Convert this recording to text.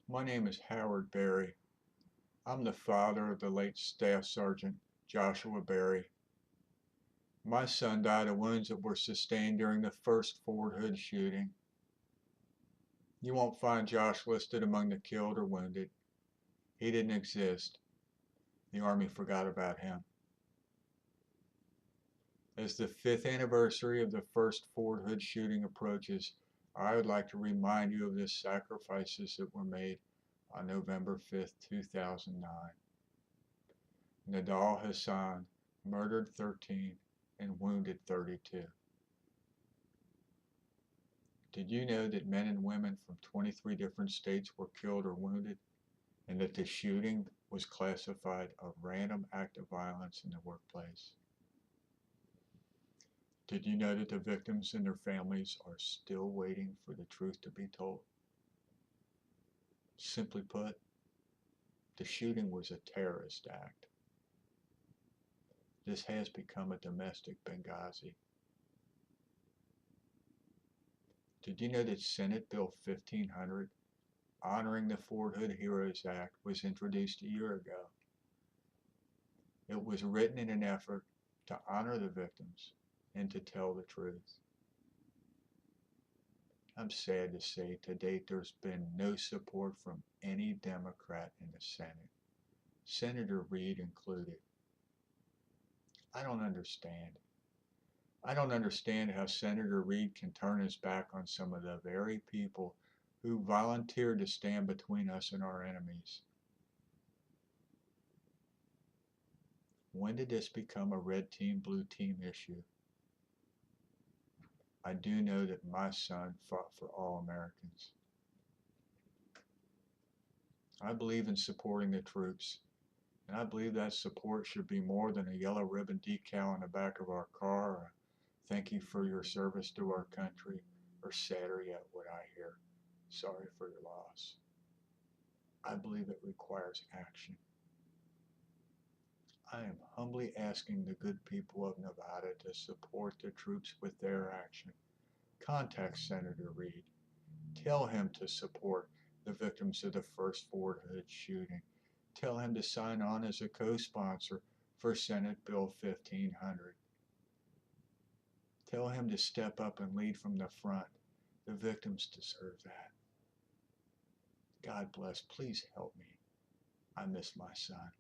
My name is Howard Berry. I'm the father of the late Staff Sergeant Joshua Berry. My son died of wounds that were sustained during the first Fort Hood shooting. You won't find Josh listed among the killed or wounded. He didn't exist. The Army forgot about him. As the 5th anniversary of the first Fort Hood shooting approaches, I would like to remind you of the sacrifices that were made on November 5th, 2009. Nidal Hassan murdered 13 and wounded 32. Did you know that men and women from 23 different states were killed or wounded, and that the shooting was classified a random act of violence in the workplace? Did you know that the victims and their families are still waiting for the truth to be told? Simply put, the shooting was a terrorist act. This has become a domestic Benghazi. Did you know that Senate Bill 1500, honoring the Fort Hood Heroes Act, was introduced a year ago? It was written in an effort to honor the victims and to tell the truth. I'm sad to say to date there's been no support from any Democrat in the Senate, Senator Reid included. I don't understand. I don't understand how Senator Reid can turn his back on some of the very people who volunteered to stand between us and our enemies. When did this become a red team, blue team issue? I do know that my son fought for all Americans. I believe in supporting the troops, and I believe that support should be more than a yellow ribbon decal on the back of our car, or thank you for your service to our country, or sadder yet what I hear, sorry for your loss. I believe it requires action. I am humbly asking the good people of Nevada to support the troops with their action. Contact Senator Reid. Tell him to support the victims of the first Fort Hood shooting. Tell him to sign on as a co-sponsor for Senate Bill 1500. Tell him to step up and lead from the front. The victims deserve that. God bless. Please help me. I miss my son.